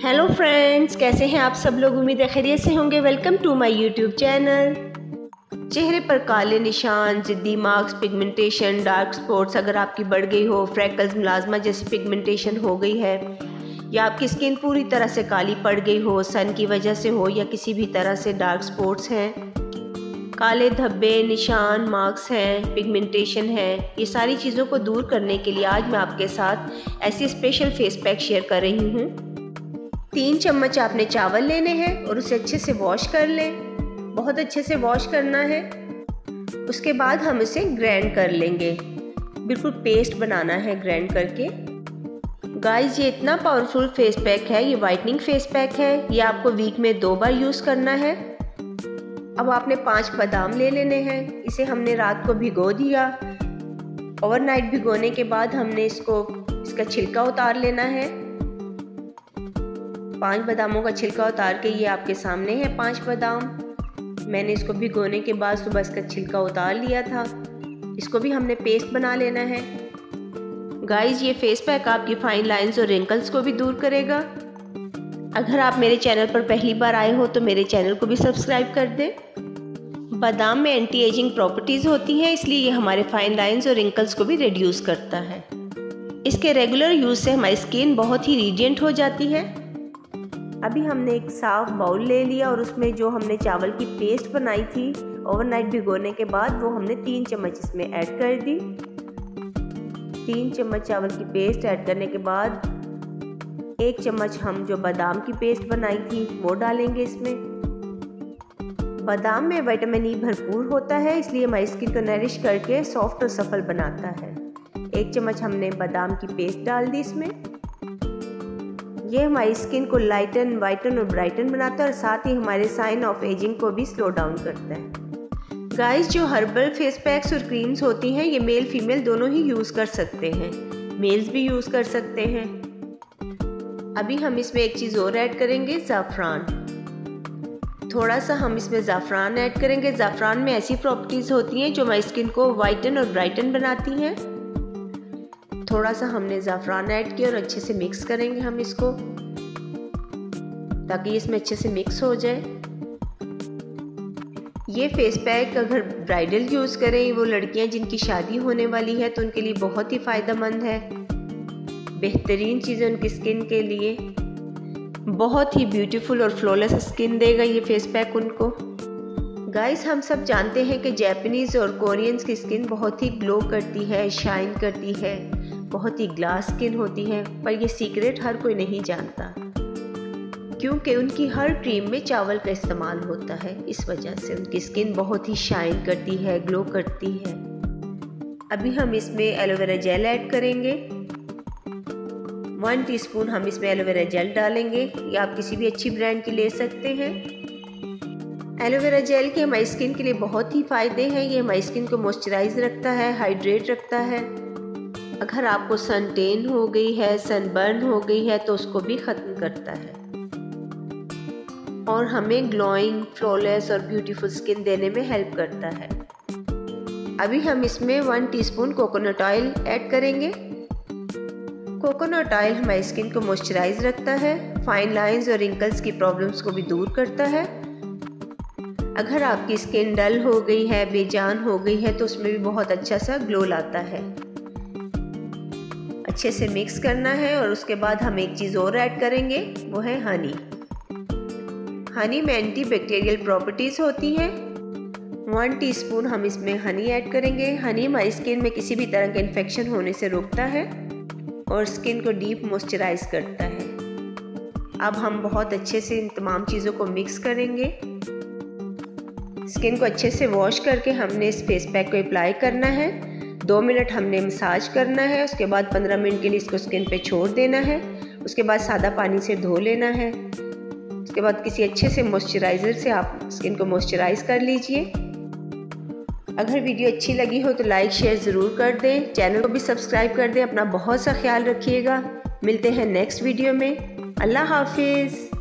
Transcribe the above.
Hello friends, कैसे हैं आप सब लोग। उम्मीद है खैरियत से होंगे। Welcome to my YouTube channel. चेहरे पर काले निशान, जिद्दी मार्क्स, पिगमेंटेशन, डार्क स्पॉट्स अगर आपकी बढ़ गई हो, फ्रैकल्स, मुलाजमा जैसी पिगमेंटेशन हो गई है, या आपकी स्किन पूरी तरह से काली पड़ गई हो, सन की वजह से हो या किसी भी तरह से डार्क स्पॉट्स हैं, काले धब्बे, निशान, मार्क्स हैं, पिगमेंटेशन है, ये सारी चीज़ों को दूर करने के लिए आज मैं आपके साथ ऐसी स्पेशल फेस पैक शेयर कर रही हूँ। 3 चम्मच आपने चावल लेने हैं और उसे अच्छे से वॉश कर लें। बहुत अच्छे से वॉश करना है। उसके बाद हम इसे ग्राइंड कर लेंगे। बिल्कुल पेस्ट बनाना है ग्राइंड करके। गाइस, ये इतना पावरफुल फेस पैक है, ये वाइटनिंग फेस पैक है। ये आपको वीक में 2 बार यूज़ करना है। अब आपने 5 बादाम ले लेने हैं। इसे हमने रात को भिगो दिया। ओवरनाइट भिगोने के बाद हमने इसका छिलका उतार लेना है। 5 बादामों का छिलका उतार के ये आपके सामने है 5 बादाम। मैंने इसको भिगोने के बाद सुबह इसका छिलका उतार लिया था। इसको भी हमने पेस्ट बना लेना है। गाइस, ये फेस पैक आपकी फाइन लाइंस और रिंकल्स को भी दूर करेगा। अगर आप मेरे चैनल पर पहली बार आए हो तो मेरे चैनल को भी सब्सक्राइब कर दें। बादाम में एंटी एजिंग प्रॉपर्टीज़ होती हैं, इसलिए ये हमारे फाइन लाइंस और रिंकल्स को भी रिड्यूस करता है। इसके रेगुलर यूज़ से हमारी स्किन बहुत ही रेडिएंट हो जाती है। अभी हमने एक साफ बाउल ले लिया और उसमें जो हमने चावल की पेस्ट बनाई थी ओवरनाइट भिगोने के बाद, वो हमने 3 चम्मच इसमें ऐड कर दी। 3 चम्मच चावल की पेस्ट ऐड करने के बाद 1 चम्मच हम जो बादाम की पेस्ट बनाई थी वो डालेंगे इसमें। बादाम में विटामिन ई भरपूर होता है, इसलिए हमारी स्किन को नरिश करके सॉफ्ट और सफल बनाता है। 1 चम्मच हमने बादाम की पेस्ट डाल दी इसमें। ये हमारी स्किन को लाइटन, वाइटन और ब्राइटन बनाता है और साथ ही हमारे साइन ऑफ एजिंग को भी स्लो डाउन करता है। गाइस, जो हर्बल फेस पैक्स और क्रीम्स होती हैं, ये मेल फीमेल दोनों ही यूज़ कर सकते हैं। मेल्स भी यूज़ कर सकते हैं। अभी हम इसमें एक चीज़ और ऐड करेंगे, ज़ाफ़रान। थोड़ा सा हम इसमें ज़ाफ़रान ऐड करेंगे। ज़ाफ़रान में ऐसी प्रॉपर्टीज़ होती हैं जो हमारी स्किन को वाइटन और ब्राइटन बनाती हैं। थोड़ा सा हमने ज़ाफ़रान ऐड किया और अच्छे से मिक्स करेंगे हम इसको, ताकि इसमें अच्छे से मिक्स हो जाए। ये फेस पैक अगर ब्राइडल यूज़ करें, वो लड़कियां जिनकी शादी होने वाली है, तो उनके लिए बहुत ही फ़ायदेमंद है। बेहतरीन चीज़ है उनकी स्किन के लिए। बहुत ही ब्यूटीफुल और फ्लॉलेस स्किन देगा ये फेस पैक उनको। गाइस, हम सब जानते हैं कि जापानीज़ और कोरियंस की स्किन बहुत ही ग्लो करती है, शाइन करती है, बहुत ही ग्लास स्किन होती है, पर ये सीक्रेट हर कोई नहीं जानता, क्योंकि उनकी हर क्रीम में चावल का इस्तेमाल होता है। इस वजह से उनकी स्किन बहुत ही शाइन करती है, ग्लो करती है। अभी हम इसमें एलोवेरा जेल ऐड करेंगे। 1 टीस्पून हम इसमें एलोवेरा जेल डालेंगे। या आप किसी भी अच्छी ब्रांड की ले सकते हैं। एलोवेरा जेल के हमारी स्किन के लिए बहुत ही फ़ायदे हैं। ये हमारी स्किन को मॉइस्चराइज रखता है, हाइड्रेट रखता है। अगर आपको सन टेन हो गई है, सनबर्न हो गई है, तो उसको भी ख़त्म करता है और हमें ग्लोइंग, फ्लॉलेस और ब्यूटीफुल स्किन देने में हेल्प करता है। अभी हम इसमें 1 टीस्पून कोकोनट ऑयल ऐड करेंगे। कोकोनट ऑयल हमारी स्किन को मॉइस्चराइज रखता है, फाइन लाइंस और रिंकल्स की प्रॉब्लम्स को भी दूर करता है। अगर आपकी स्किन डल हो गई है, बेजान हो गई है, तो उसमें भी बहुत अच्छा सा ग्लो लाता है। अच्छे से मिक्स करना है और उसके बाद हम एक चीज़ और ऐड करेंगे, वो है हनी। हनी में एंटी बैक्टीरियल प्रॉपर्टीज़ होती हैं। 1 टीस्पून हम इसमें हनी ऐड करेंगे। हनी हमारी स्किन में किसी भी तरह के इन्फेक्शन होने से रोकता है और स्किन को डीप मॉइस्चराइज करता है। अब हम बहुत अच्छे से इन तमाम चीज़ों को मिक्स करेंगे। स्किन को अच्छे से वॉश करके हमने इस फेस पैक को अप्लाई करना है। 2 मिनट हमने मसाज करना है। उसके बाद 15 मिनट के लिए इसको स्किन पे छोड़ देना है। उसके बाद सादा पानी से धो लेना है। उसके बाद किसी अच्छे से मॉइस्चराइज़र से आप स्किन को मॉइस्चराइज कर लीजिए। अगर वीडियो अच्छी लगी हो तो लाइक शेयर ज़रूर कर दें। चैनल को भी सब्सक्राइब कर दें। अपना बहुत सा ख्याल रखिएगा। मिलते हैं नेक्स्ट वीडियो में। अल्लाह हाफिज़।